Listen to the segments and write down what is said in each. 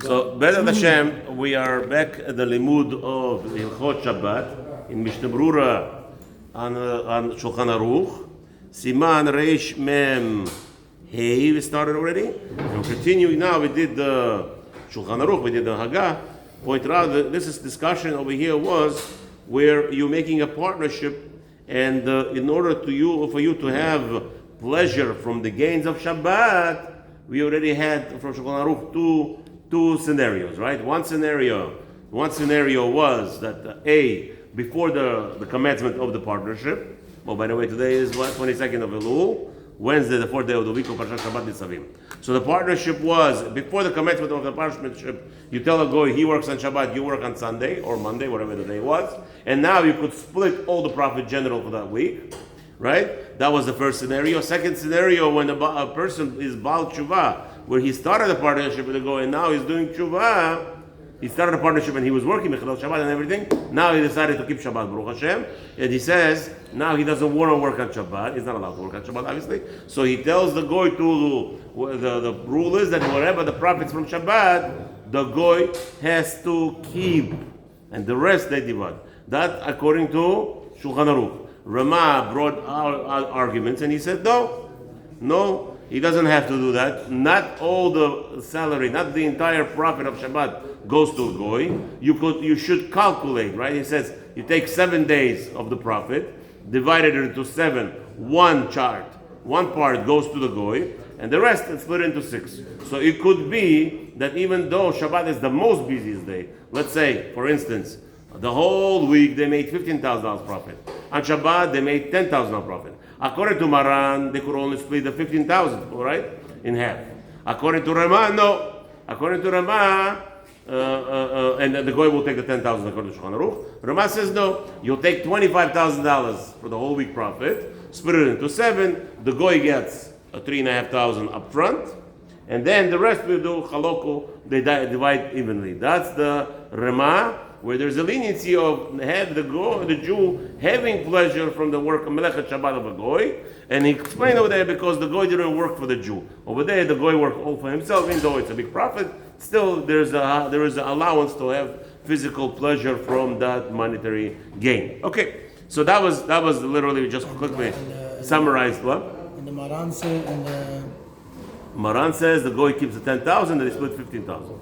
So, Be'ezrat Hashem, we are back at the limud of Halachot Shabbat in Mishnah Berurah on Shulchan Aruch. Siman Reish Mem Hey, we started already. And we're continuing now. We did the Shulchan Aruch, we did the Hagah. Pointed out that this is discussion over here was where you're making a partnership, and in order for you to have pleasure from the gains of Shabbat, we already had from Shulchan Aruch two scenarios, right? One scenario was that before the commencement of the partnership. Oh, by the way, today is what? 22nd of Elul, Wednesday, the fourth day of the week of Parashat Shabbat Nitzavim. So the partnership was before the commencement of the partnership. You tell a goy he works on Shabbat, you work on Sunday or Monday, whatever the day was, and now you could split all the profit general for that week, right? That was the first scenario. Second scenario, when a person is Baal Tshuva, where he started a partnership with a goy and now he's doing Tshuva. He started a partnership and he was working Mechilot Shabbat and everything. Now he decided to keep Shabbat, Baruch Hashem. And he says, now he doesn't want to work on Shabbat. He's not allowed to work on Shabbat, obviously. So he tells the goy the rule is that whatever the profits from Shabbat, the goy has to keep. And the rest they divide. That according to Shulchan Aruch. Ramah brought out arguments and he said, no. He doesn't have to do that. Not all the salary, not the entire profit of Shabbat goes to a goy. You should calculate, right? He says you take 7 days of the profit, divided it into 7. One part goes to the goy, and the rest is split into 6. So it could be that even though Shabbat is the most busiest day, let's say, for instance, the whole week they made $15,000 profit. On Shabbat they made $10,000 profit. According to Maran, they could only split the 15,000, right, in half. According to Ramah, no. According to Ramah, and the goy will take the 10,000 according to Shulchan Aruch. Ramah says no. You'll take $25,000 for the whole week profit, split it into 7. The goy gets $3,500 up front, and then the rest will do haloko. They divide evenly. That's the Ramah, where there's a leniency of the Jew having pleasure from the work of Melechet Shabbat of a goy, and he explained over there because the goy didn't work for the Jew. Over there, the goy worked all for himself, even though it's a big profit. Still, there is an allowance to have physical pleasure from that monetary gain. Okay, so that was literally just quickly summarized. What? And the Maran says the goy keeps the 10,000 and they split 15,000.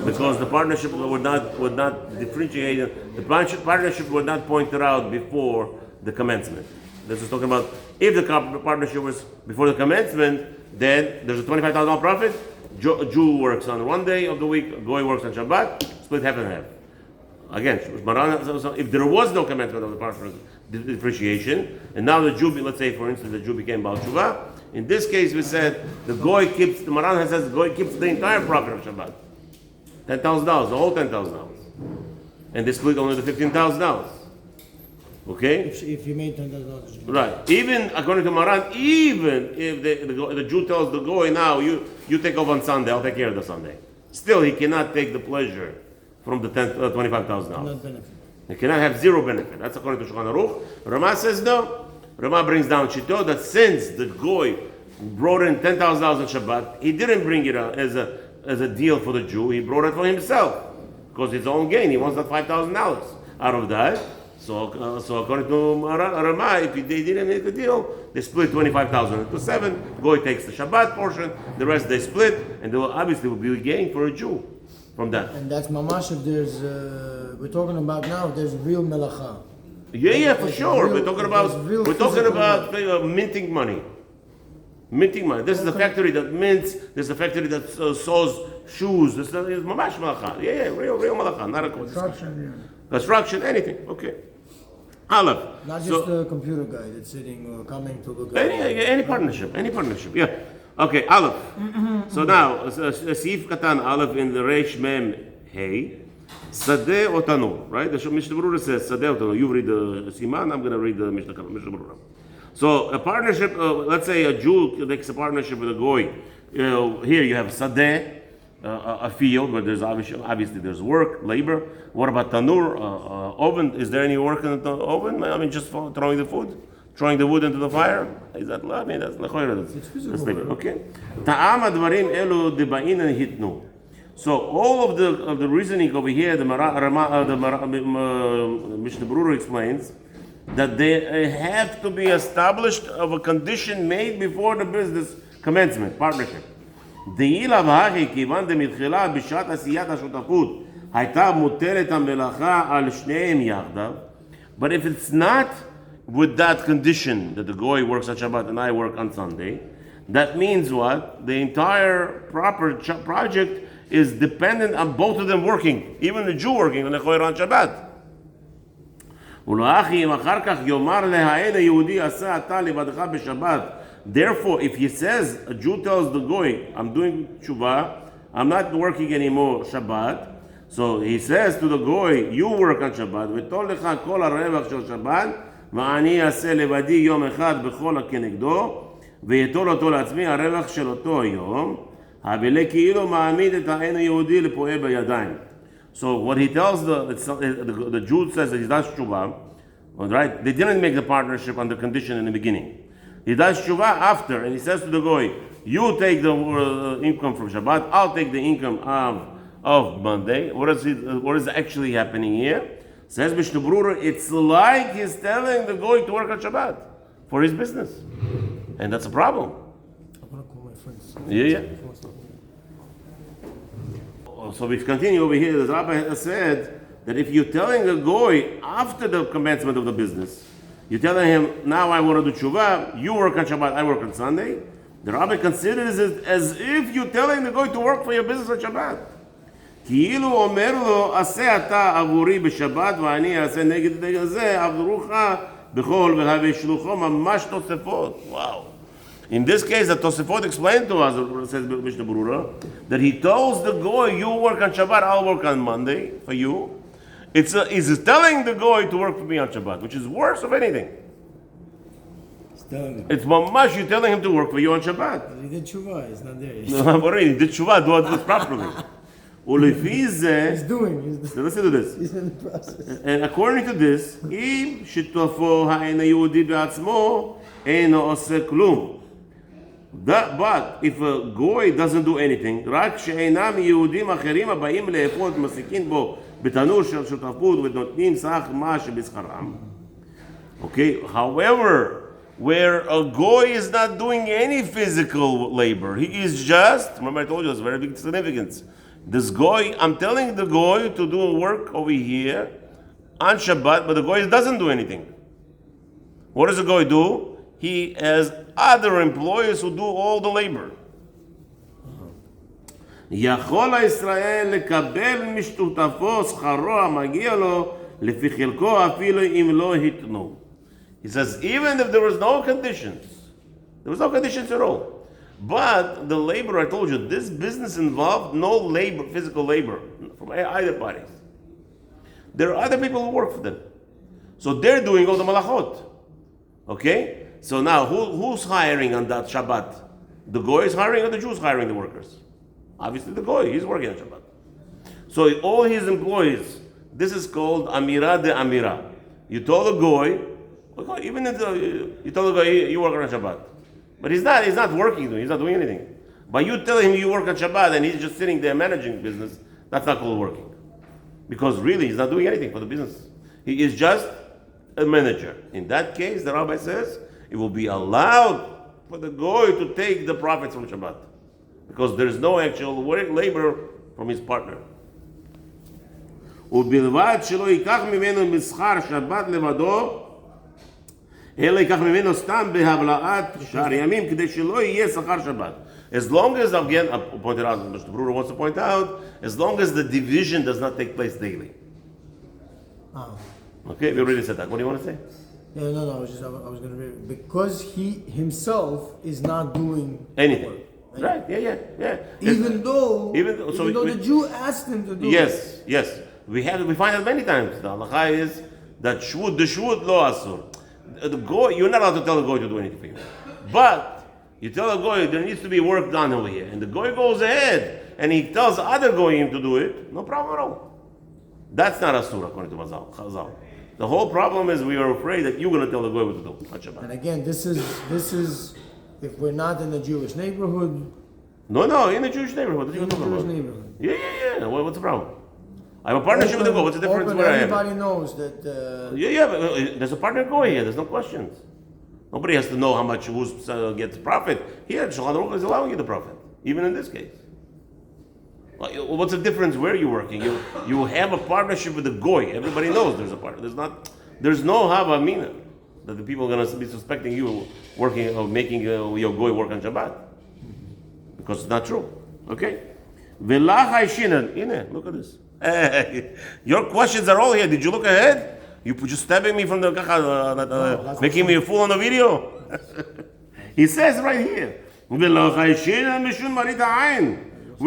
Because the partnership would not differentiate. The partnership would not point it out before the commencement. This is talking about if the partnership was before the commencement, then there's a $25,000 profit. Jew works on one day of the week, goy works on Shabbat, split half and half. Again, if there was no commencement of the partnership differentiation, and now the Jew, let's say for instance the Jew became Baal Tshuva, in this case we said the Maran says the goy keeps the entire profit of Shabbat. $10,000, the whole $10,000, and they split only the $15,000. Okay. If you made $10,000. Right. Even according to Maran, even if the Jew tells the goy, now you take off on Sunday, I'll take care of the Sunday. Still, he cannot take the pleasure from the $25,000. Not benefit. He cannot have zero benefit. That's according to Shulchan Aruch. Ramah says no. Ramah brings down Shito that since the goy brought in $10,000 on Shabbat, he didn't bring it as a deal for the Jew. He brought it for himself because his own gain. He wants that $5,000 out of that. So according to Ramah, if they didn't make a deal, they split 25,000 into 7. Goy takes the Shabbat portion, the rest they split, and there will obviously be a gain for a Jew from that. And that's mamash if there's we're talking about now. There's real melacha. Yeah, for sure. We're talking about minting money. Minting money. This is the factory that mints. This is the factory that sews shoes. This is mamash malacha. Yeah, real malacha. Not a construction, anything. Okay. Aleph. Not just a computer guy that's sitting or coming to look at any partnership. Yeah. Okay, Aleph. So now, Sif Katan Aleph in the Reish Mem Hey. Sadeh or Tanur, right? The Mishnah Berurah says Sadeh or Tanur. You read the Siman, I'm going to read the Mishnah Berurah. So a partnership, let's say a Jew makes a partnership with a goy. Here you have Sadeh, a field where there's obviously there's work, labor. What about Tanur, oven? Is there any work in the oven? I mean, just for throwing the food? throwing the wood into the fire? Is that love? I mean, that's labor. Okay. Ta'am advarim elu deba'in hitnu. So all of the reasoning over here, the Mishnah Berurah explains that they have to be established of a condition made before the business commencement, partnership. דאילא והכי כיוון דמתחילה בשעת עשיית השותפות הייתה מוטלת המלאכה על שניהם יחדיו. But if it's not with that condition that the goy works on Shabbat and I work on Sunday, that means what? The entire project is dependent on both of them working, even the Jew working on the goy on Shabbat. ולאחי אם אחר כך יאמר להאין היהודי עשה אתה לבדך בשבת. Therefore, if he says, a Jew tells the goy, I'm doing tshuva, I'm not working anymore Shabbat. So he says to the goy, you work on Shabbat, ותול לך כל הרווח של שבת, ואני אעשה לבדי יום אחד בכל הכנגדו, ויתול אותו לעצמי הרווח של אותו יום, הבלה כאילו מעמיד את העין היהודי לפועל בידיים. So what he tells the Jew says that he does tshuva, right? They didn't make the partnership on the condition in the beginning. He does tshuva after, and he says to the goy, you take the income from Shabbat, I'll take the income of Monday. What is actually happening here? Says Mishnah Berurah, it's like he's telling the goy to work on Shabbat for his business. And that's a problem. I'm going to call my friends. Yeah. So we continue over here. The rabbi has said that if you're telling a goy after the commencement of the business, you're telling him, now I want to do tshuva, you work on Shabbat, I work on Sunday, the rabbi considers it as if you're telling the goy to work for your business on Shabbat. כאילו אומר לו, עשה אתה עבורי בשבת ואני אעשה נגד זה עבורך בכל ולהביא שלוחו ממש תוספות. Wow. In this case, the Tosefot explained to us, says Mishnah Berurah, that he tells the goy, you work on Shabbat, I'll work on Monday for you. He's telling the goy to work for me on Shabbat, which is worse of anything. It's mamash, you're telling him to work for you on Shabbat. He did tshuva, he's not there. He did tshuva, do it properly. He's doing. Listen to this. He's in the process. And according to this, אם שותפו העין היהודי בעצמו, אינו עושה כלום. But if a goy doesn't do anything, רק שאינם יהודים אחרים הבאים לאפות מסיקים בו בתנור של שותפות ונותנים סך מה שבשכרם. Okay, however, where a goy is not doing any physical labor, he is just, remember I told you, it's very big significance. This goy, I'm telling the goy to do work over here on Shabbat, but the goy doesn't do anything. What does the goy do? He has other employees who do all the labor. יכול הישראל לקבל משתותפו שכרו המגיע לו לפי חלקו אפילו אם לא התנו. He says, even if there was no conditions at all. But the labor, I told you, this business involved no labor, physical labor from either parties. There are other people who work for them. So they're doing all the malachot. Okay? So now, who's hiring on that Shabbat? The goy is hiring or the Jew is hiring the workers? Obviously the goy, he's working on Shabbat. So all his employees, this is called Amira de Amira. You told the goy, even if you told the goy, you work on Shabbat. But he's not working, he's not doing anything. But you tell him you work on Shabbat and he's just sitting there managing business, that's not called working. Because really, he's not doing anything for the business. He is just a manager. In that case, the rabbi says, it will be allowed for the goy to take the profits from Shabbat. Because there is no actual labor from his partner. ובלבד שלא ייקח ממנו מסחר שבת לבדו, אלא ייקח ממנו סתם בהבלעת שאר ימים כדי שלא יהיה שכר שבת. As long as, again, I pointed out, Mr. Berurah wants to point out, as long as the division does not take place daily. Okay, we already said that. What do you want to say? No, I was going to read, because he himself is not doing anything. Work. Right, yeah. Even though the Jew asked him to do it. Yes. We find it many times. The halacha is that the shvut lo asur. The goy, you're not allowed to tell the goy to do anything for you. But you tell the goy there needs to be work done over here, and the goy goes ahead and he tells the other goyim to do it. No problem at all. That's not asur according to Chazal. The whole problem is we are afraid that you're going to tell the goy what to do on Shabbat. And again, this is if we're not in a Jewish neighborhood. No, in a Jewish neighborhood. What are you In a talking Jewish about? neighborhood. Yeah. What's the problem? I have a partnership with the goy. What's the difference where I am? Everybody knows that. But there's a partner goy here. There's no questions. Nobody has to know how much who gets profit. Here, Shulchan Aruch is allowing you the profit, even in this case. What's the difference where you're working? You have a partnership with the goy. Everybody knows there's a partner. There's no hava mina that the people are going to be suspecting you working or making your goy work on Shabbat, because it's not true. Okay. Look at this. Your questions are all here. Did you look ahead? You just stabbing me from the making me a fool on the video. He says right here. We're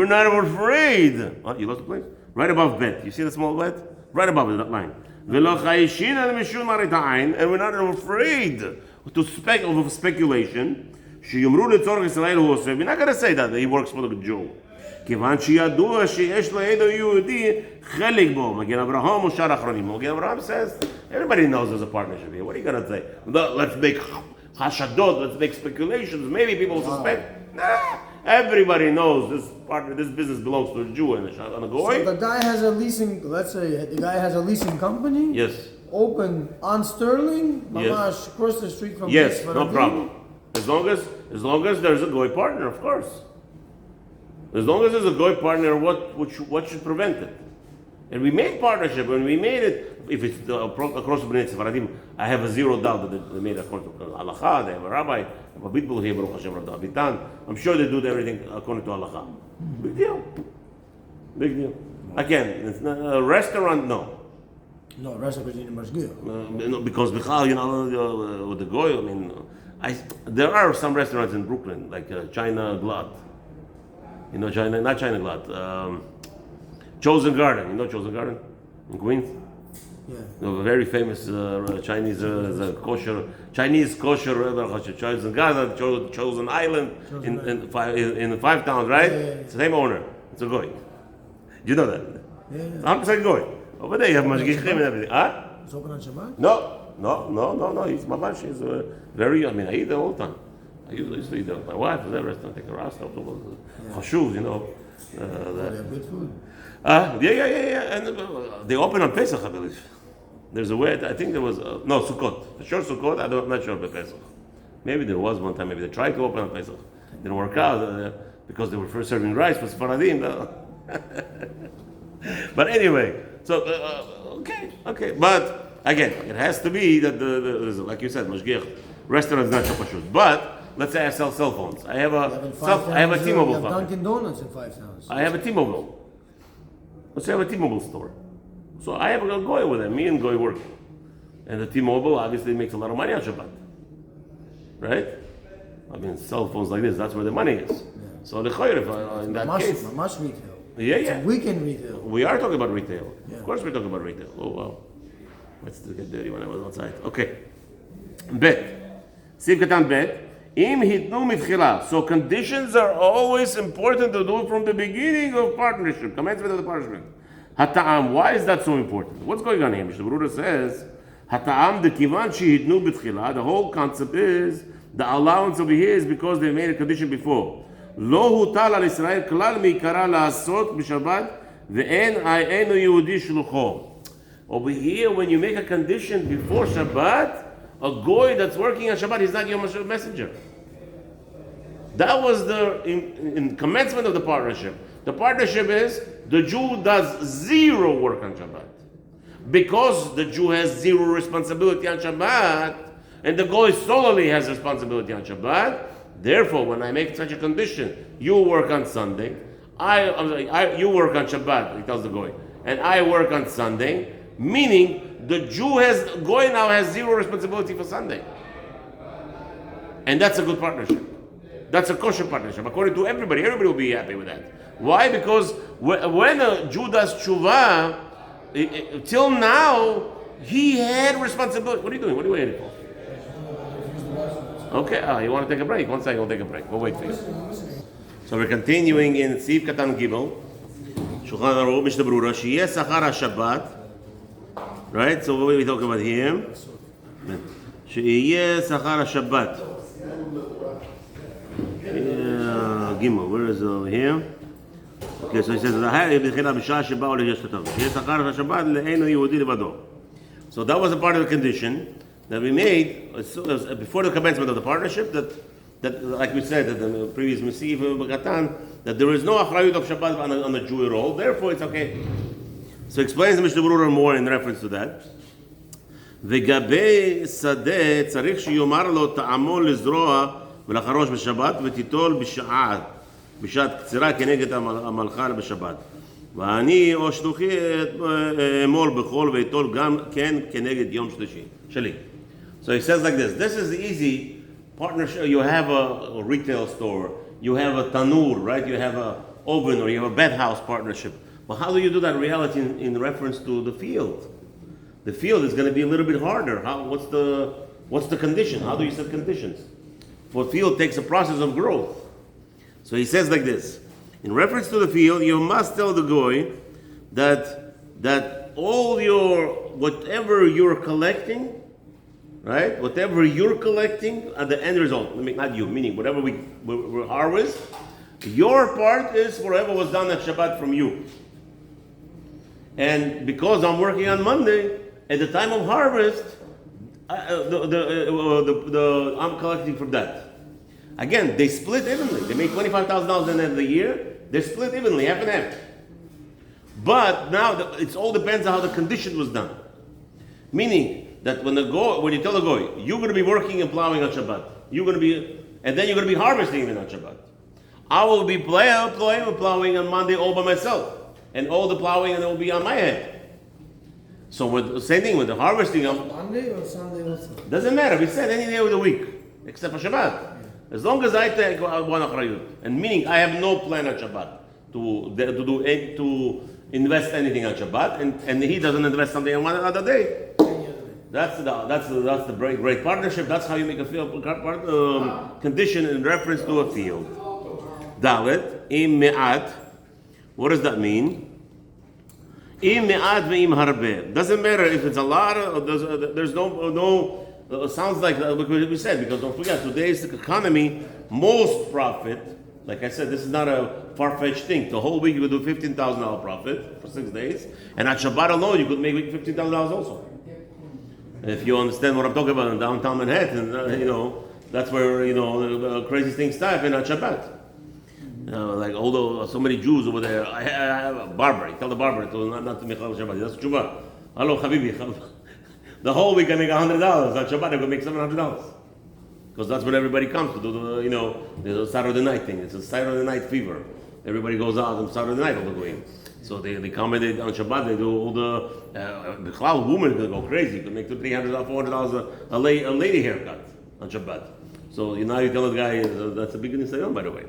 not afraid. Oh, you lost the place? Right above bet. You see the small bet? Right above it, that line. And we're not afraid of speculation. We're not going to say that he works for the Jew. Megen Abraham says, everybody knows there's a partnership here. What are you going to say? Let's make hashadot, let's make speculations. Maybe people will suspect. Nah. Everybody knows this business belongs to a Jew and a goy. So the guy has a leasing. Let's say the guy has a leasing company. Yes. Open on Sterling, Yes. across the street from. Yes, no problem. As long as there's a goy partner, of course. As long as there's a goy partner, what should prevent it? And we made partnership. When we made it, if it's across the Bnei Sefaradim, I have a zero doubt that they made it according to Halakha. They have a rabbi, a people here, Baruch Hashem, Rabbi Abitan. I'm sure they do everything according to Halakha. Big deal. Again, it's not a restaurant, no. No, restaurant is Mazliach. No, because with the goy, I mean, there are some restaurants in Brooklyn, like China Glad. Not China Glad. Chosen Garden. You know Chosen Garden in Queens? Yeah. A very famous Chinese kosher Chosen Garden, Chosen Island in 5 towns, right? Yeah. It's the same owner. It's a goy. You know that? Yeah. 100% goy. Over there you have mashgichim and everything. Huh? It's open on Shabbat? No. He's mamash. He's very. I mean, I eat there all the time. I used to eat there with my wife at that restaurant. Take her ass out. Chashuv, They have good food. Yeah. And they open on Pesach, I believe. There's a way. I think there was no Sukkot. For sure Sukkot. I'm not sure about Pesach. Maybe there was one time. Maybe they tried to open on Pesach. Didn't work out because they were first serving rice for Sephardim. But anyway, so okay. But again, it has to be that like you said, mashgiach restaurant is not so pashut. But let's say I sell cell phones. I have a T-Mobile You have phone. Dunkin' Donuts in 5 towns. I have a T-Mobile. Let's say I have a T-Mobile store. So I have a goy with them. Me and goy work. And the T-Mobile obviously makes a lot of money on Shabbat. Right? I mean, cell phones like this, that's where the money is. Yeah. So the chayr, in that case. Mamash retail. Yeah. It's weekend retail. We are talking about retail. Yeah. Of course we're talking about retail. Oh, wow. Let's get dirty when I was outside. Okay. Bet. Siv katan bet. Im hitnu mitchila. So conditions are always important to do from the beginning of partnership, commencement of the partnership. Hata'am, why is that so important? What's going on here? The Berurah says, Hata'am the kivan shehitnu b'tchila. The whole concept is the allowance over here is because they made a condition before. Lo hutal al Israel klal mikara la'asot b'Shabbat ve'en ayenu Yehudi shlucho. Over here, when you make a condition before Shabbat, a goy that's working on Shabbat, he's not your messenger. That was in commencement of the partnership. The partnership is the Jew does zero work on Shabbat. Because the Jew has zero responsibility on Shabbat, and the goy solely has responsibility on Shabbat, therefore, when I make such a condition, you work on Sunday, you work on Shabbat, he tells the goy, and I work on Sunday, meaning the goy now has zero responsibility for Sunday. And that's a good partnership. That's a kosher partnership. According to everybody will be happy with that. Why? Because when a Jew does tshuva, till now, he had responsibility. What are you doing? What are you waiting for? Okay, you want to take a break? 1 second, we'll take a break. We'll wait for you. So we're continuing in Siv Katan Gimel, Shulchan Aruch, Mishnah Berurah, Sheyeh Sachar HaShabbat, Right? So what are we talking about here? שיהיה שכר השבת. Gimel, where is it over here? Okay, so he says, בשעה שבאו להשתתף. שיהיה שכר השבת לאין היהודי לבדו. So that was a part of the condition that we made before the commencement of the partnership, that like we said at the previous Mesiv Bagatan, that there is no achrayut of Shabbat on the Jew at all, therefore it's okay. So explains the Mishnah Berurah more in reference to that. וגבי שדה צריך שיאמר לו טעמו לזרוע ולחרוש בשבת ותיטול בשעת קצירה כנגד המלכה בשבת. ואני או שלוחי אמול בחול ויטול גם כן כנגד יום שלי. So he says like this is the easy partnership. You have a retail store, you have a tanur, right? You have a oven, or you have a bed house partnership. But how do you do that in reality in reference to the field? The field is going to be a little bit harder. What's the condition? How do you set conditions? For field takes a process of growth. So he says like this. In reference to the field, you must tell the goy that all whatever you're collecting, right? Whatever you're collecting at the end result, not you, meaning whatever we harvest, your part is whatever was done at Shabbat from you. And because I'm working on Monday, at the time of harvest, I'm collecting from that. Again, they split evenly. They make $25,000 at the end of the year. They're split evenly, half and half. But now it all depends on how the condition was done. Meaning that when you tell the goy, you're going to be working and plowing on Shabbat, and then you're going to be harvesting even on Shabbat. I will be plowing on Monday all by myself, and all the plowing and it will be on my head. So with the same thing with the harvesting on Monday or Sunday also? Doesn't matter. We said any day of the week except for Shabbat. As long as I take one achrayut, and meaning I have no plan on Shabbat to invest anything on Shabbat, and he doesn't invest something on one other day. That's the great partnership. That's how you make a field condition in reference to a field. Dalet im me'at. What does that mean? Im me'at ve'im harbe. Doesn't matter if it's a lot or there's no. Sounds like what we said, because don't forget, today's economy, most profit, like I said, this is not a far-fetched thing. The whole week you could do $15,000 profit for 6 days, and at Shabbat alone you could make $15,000 also. If you understand what I'm talking about in downtown Manhattan, that's where the crazy things happen at Shabbat. Like although so many Jews over there, I have a barber. Tell the barber not to make Shabbat. That's tshuva. Hello, Habibi. The whole week I make $100. On Shabbat I could make $700 because that's when everybody comes to do the Saturday night thing. It's a Saturday night fever. Everybody goes out on Saturday night all the way. So they come and on Shabbat they do all the cloud women go crazy. You can make $300, $400 a lady haircut on Shabbat. So now you tell the guy that's a big nisayon, by the way.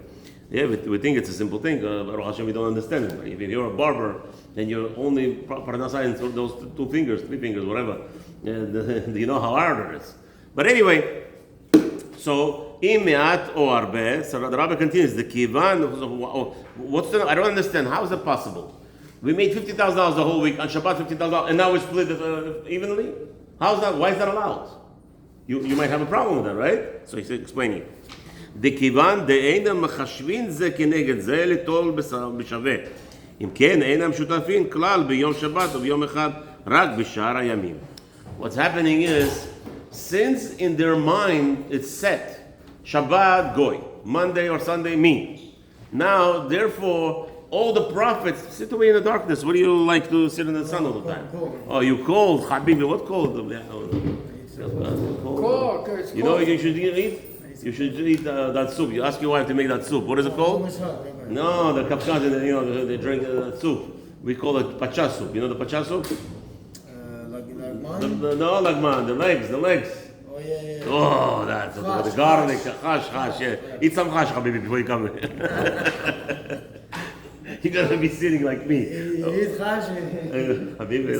Yeah, we think it's a simple thing. Baruch Hashem, we don't understand it. If you're a barber, then you're only parnasai in those 2 fingers, 3 fingers, whatever. You know how hard it is. But anyway, so im me'at o arbe. So the rabbi continues. The kivan. I don't understand. How is it possible? We made $50,000 the whole week on Shabbat, $50,000, and now we split it evenly. How is that? Why is that allowed? You might have a problem with that, right? So he's explaining. דכיוון דאינם מחשבין זה כנגד זה לטול בשווה. אם כן, אינם שותפים כלל ביום שבת וביום אחד רק בשאר הימים. What's happening is, since in their mind it's set, Shabbat, goy, Monday or Sunday, me. Now, therefore, all the prophets sit away in the darkness. What do you like to sit in the sun all the time? Oh, you cold, Habibi, what cold? Cold. You know what you should eat? You should eat that soup. You ask your wife to make that soup. What is it called? No, the kapkan, they drink that soup. We call it pacha soup. You know the pacha soup? No, lagman, the legs. Oh, yeah. Oh, that's the garlic, chash, yeah. Eat some chash, Habibi, before you come in. You're going to be sitting like me. Eat chash. Habibi,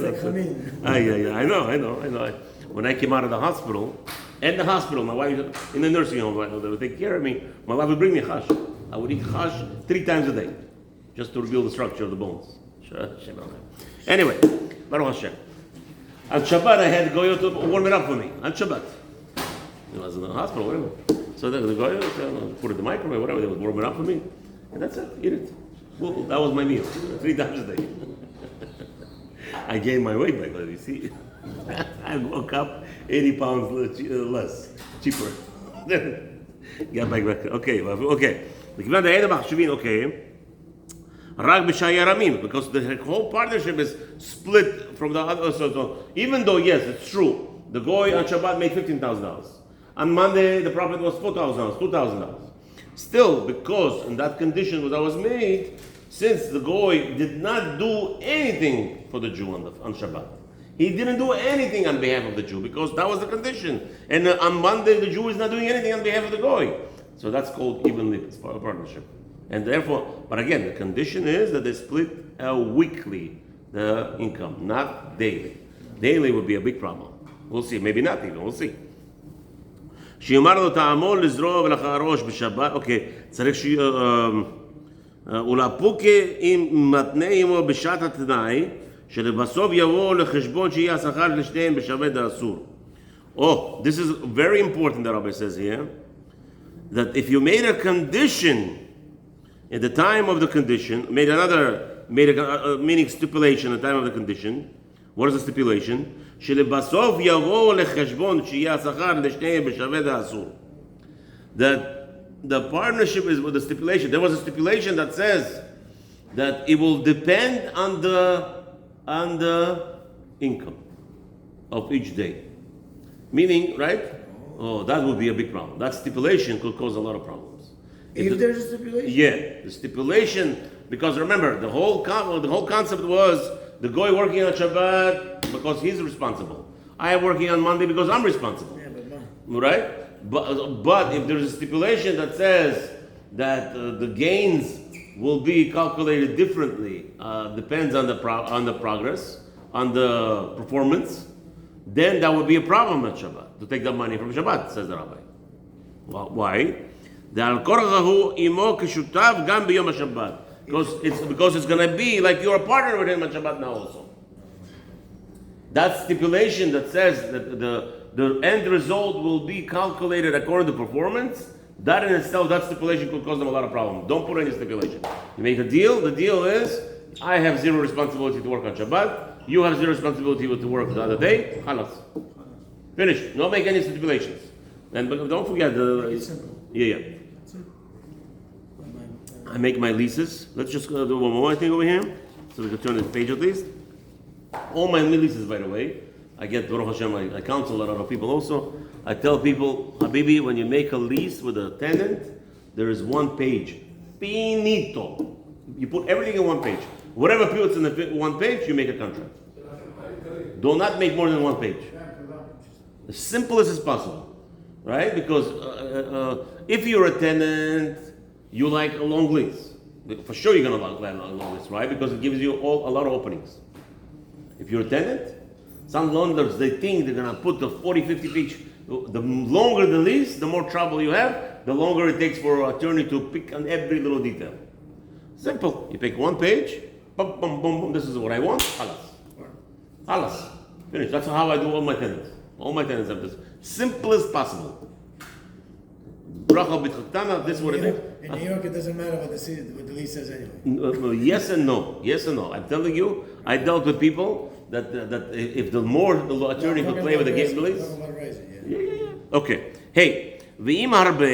I know. When I came out of the hospital, my wife, in the nursing home, they would take care of me. My wife would bring me chash. I would eat chash 3 times a day, just to reveal the structure of the bones. Anyway, Baruch Hashem. On Shabbat, I had Goyo to warm it up for me. On Shabbat. I was in the hospital, whatever. So the Goyo put it in the microwave, whatever, they would warm it up for me. And that's it, eat it. Well, that was my meal, 3 times a day. I gained my weight back then, you see. I woke up 80 pounds less, cheaper. Get back. Okay. Okay. Because the whole partnership is split from the other. So even though, yes, it's true, the Goy on Shabbat made $15,000. On Monday, the profit was $4,000, $2,000. Still, because in that condition that was made, since the Goy did not do anything for the Jew on Shabbat, he didn't do anything on behalf of the Jew because that was the condition. And on Monday, the Jew is not doing anything on behalf of the Goy. So that's called evenly partnership. And therefore, but again, the condition is that they split weekly the income, not daily. Daily would be a big problem. We'll see. Maybe not even. We'll see. שיאמר לו תעמול לזרוע ולחרוש בשבת, אוקיי, צריך ולפוקי עם מתנה עמו בשעת התנאי, שלבסוף יבוא לחשבון שיהיה השכר לשניהם בשווה דאסור. Oh, this is very important, the Rabbi says here, that if you made a condition at the time of the condition, meaning stipulation at the time of the condition, what is the stipulation? שלבסוף יבוא לחשבון שיהיה השכר לשניהם בשווה דאסור. That the partnership is with the stipulation. There was a stipulation that says that it will depend on the income of each day. Meaning, right? Oh, that would be a big problem. That stipulation could cause a lot of problems. If there's a stipulation? Yeah, the stipulation, because remember, the whole concept was the guy working on Shabbat because he's responsible. I am working on Monday because I'm responsible. Yeah, right? But if there's a stipulation that says that the gains will be calculated differently, depends on the progress, on the performance, then that would be a problem at Shabbat, to take the money from Shabbat, says the Rabbi. Well, why? Because it's going to be like you're a partner with him at Shabbat now also. That stipulation that says that the end result will be calculated according to performance, that in itself, that stipulation could cause them a lot of problems. Don't put any stipulation. You make a deal, the deal is, I have zero responsibility to work on Shabbat, you have zero responsibility to work the other day, halas. Finished. Don't make any stipulations. But don't forget, I make my leases. Let's just do one more thing over here, so we can turn the page at least. All my leases, by the way, I get Baruch Hashem, I counsel a lot of people also. I tell people, Habibi, when you make a lease with a tenant, there is one page. Finito. You put everything in one page. Whatever puts in the one page, you make a contract. Do not make more than one page. As simple as possible. Right? Because if you're a tenant, you like a long lease. For sure you're going to like a long lease, right? Because it gives you a lot of openings. If you're a tenant, some landlords, they think they're going to put the 40, 50 page. The longer the lease, the more trouble you have, the longer it takes for an attorney to pick on every little detail. Simple. You pick one page, boom, boom, boom, boom, this is what I want, halas. Halas. Finish. That's how I do all my tenants. All my tenants have this. Simple as possible. Bracha b'tchatana, this is what it is. In New York, it doesn't matter what the lease says anyway. Yes and no. Yes and no. I'm telling you, I dealt with people that if the more the attorney could play with the game lease. Yeah. Okay. Hey, ואם הרבה,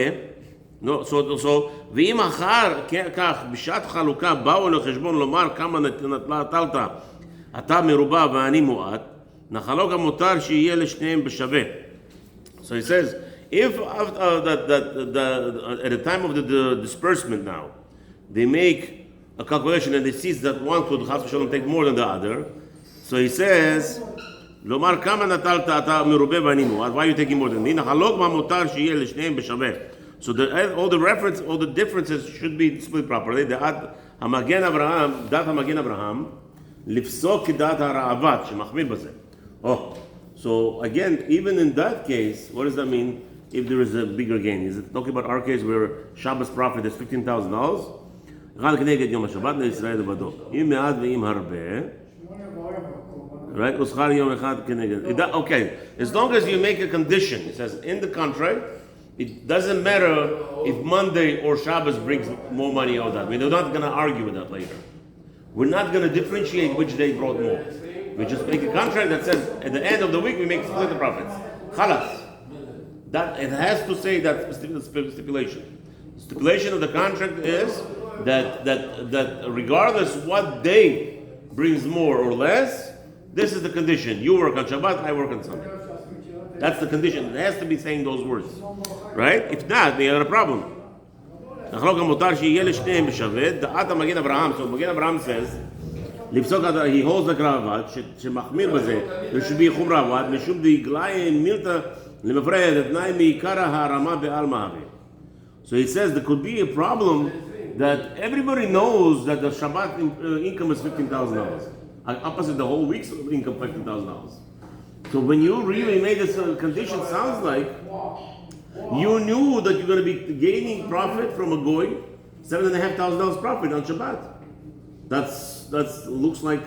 ואם אחר כך בשעת חלוקה באו לחשבון לומר כמה נטלת אתה מרובע ואני מועט, נחלוק המותר שיהיה לשניהם בשווה. So he says, if after at the time of the disbursement now, they make a calculation and they see that one could have to take more than the other, so he says, לומר כמה נטלת אתה מרובה ואני מועט, why are you taking more than me? נחלוק מהמותר שיהיה לשניהם בשווה. So all the differences should be split properly. דעת המגן אברהם, לפסוק כדעת הרעב"ד, שמחמיר בזה. Oh, so again, even in that case, what does that mean if there is a bigger gain? Is it talking about our case where Shabbos profit is $15,000? אחד כנגד יום השבת לישראל לבדו. אם מעט ואם הרבה, Right? Okay. As long as you make a condition, it says in the contract, it doesn't matter if Monday or Shabbos brings more money or that. We're not going to argue with that later. We're not going to differentiate which day brought more. We just make a contract that says at the end of the week we make split the profits. Chalas. That it has to say that stipulation. The stipulation of the contract is that regardless what day brings more or less, this is the condition. You work on Shabbat, I work on Sunday. That's the condition. It has to be saying those words, right? If not, we have a problem. So Magen Avraham says, he holds the kravat, שמחמיר בזה, there should be חומרה ועד, משום דגלאי מילתא למפרע דתנאי מעיקר הרמה בעלמא. So he says there could be a problem that everybody knows that the Shabbat income is $15,000. Opposite the whole week's income, $15,000. So when you really made this condition, sounds like you knew that you're going to be gaining profit from a goy, $7,500 profit on Shabbat. That's looks like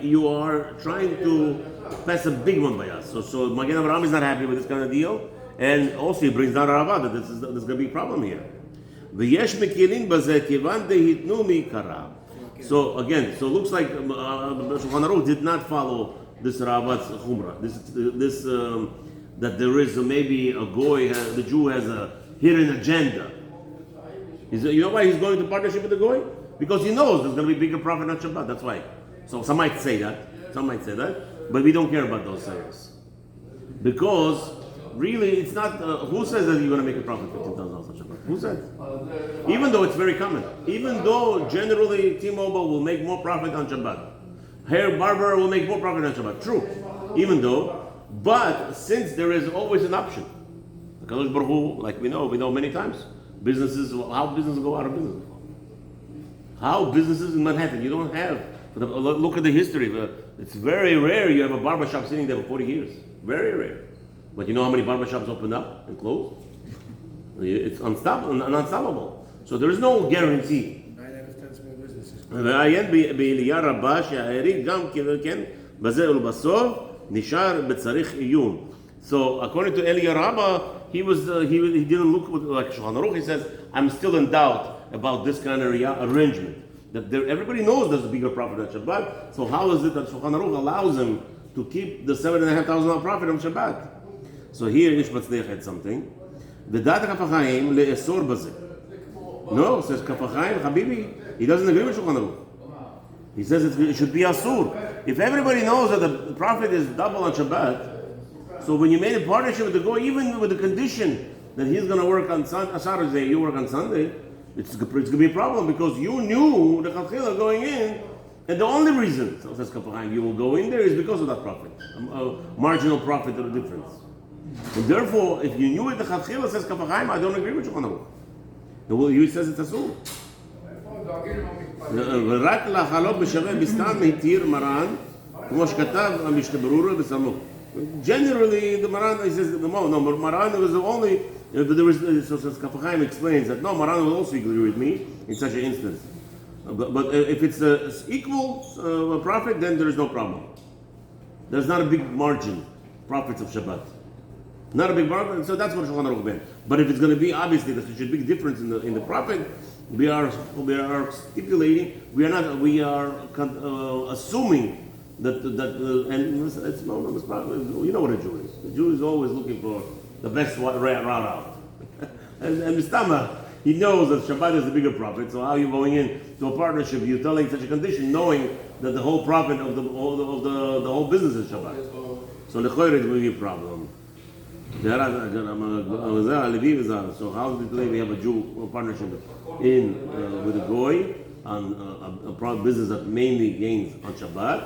you are trying to pass a big one by us. So Magen Avraham is not happy with this kind of deal, and also he brings down Rava that there's going to be a problem here. So again, so it looks like Shulchan Aruch did not follow this Rava's chumrah. This that there is maybe a goy, the Jew has a hidden agenda. You know why he's going into partnership with the goy? Because he knows there's going to be bigger profit on Shabbat. That's why. So some might say that. But we don't care about those sayers. Because really, it's not. Who says that you're going to make a profit $15,000 on Shabbat? Who says? Even though it's very common. Even though generally T-Mobile will make more profit on Shabbat. Hair barber will make more profit on Shabbat. True. Even though. But since there is always an option. Kadosh Baruch Hu, like we know many times, how businesses go out of business. How businesses in Manhattan, you don't have, look at the history. It's very rare you have a barbershop sitting there for 40 years. Very rare. But you know how many barbershops open up and close? It's unstoppable. So there is no guarantee. 9 out of 10 small businesses. So according to Eli Rabba, he didn't look like Shulchan Aruch. He says, I'm still in doubt about this kind of arrangement. That everybody knows there's a bigger profit on Shabbat. So how is it that Shulchan Aruch allows him to keep the $7,500 profit on Shabbat? So here Ish Mazliach had something. V'dat Kaf HaChaim le'esor bazeh. No, says Kaf HaChaim, Habibi, he doesn't agree with Shulchan Aruch. He says it should be asur. If everybody knows that the profit is double on Shabbat, so when you made a partnership with the goy, even with the condition that he's going to work on Saturday, you work on Sunday, it's going to be a problem because you knew the Chatchila going in, and the only reason, so says Kaf HaChaim, you will go in there is because of that profit, marginal profit or the difference. And therefore, if you knew it, the Chatchila says Kaf HaChaim, I don't agree with Shulchan Aruch. He says it's asur. ורק לחלוק בשווה בסתם התיר מרן כמו שכתב המשנה ברורה בסמוך. Generally the Maran, he says Maran was the only there was, so Kaf HaChaim explains that no, Maran will also agree with me in such an instance, but if it's equal profit, then there is no problem. There's not a big margin profits of Shabbat, not a big margin, so that's what Shulchan Aruch meant. But if it's going to be obviously there's such a big difference in the profit, we are stipulating. We are assuming that and it's no problem. You know what a Jew is. The Jew is always looking for the best route out. and Mistama, he knows that Shabbat is the bigger profit. So how are you going in to a partnership? You're telling such a condition, knowing that the whole profit of the whole business is Shabbat. So the Choyre is going to be a problem. So how today we have a Jew partnership with a goy on a business that mainly gains on Shabbat,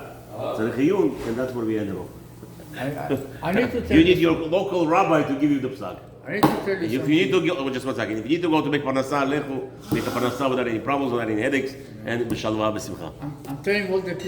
and that's where we end up. I need to tell you need your local rabbi to give you the psak. I need to tell you If something. you need to go, just 1 second. If you need to go to make parnasa, make a parnasa without any problems, without any headaches, and b'shalva b'simcha. I'm telling all the people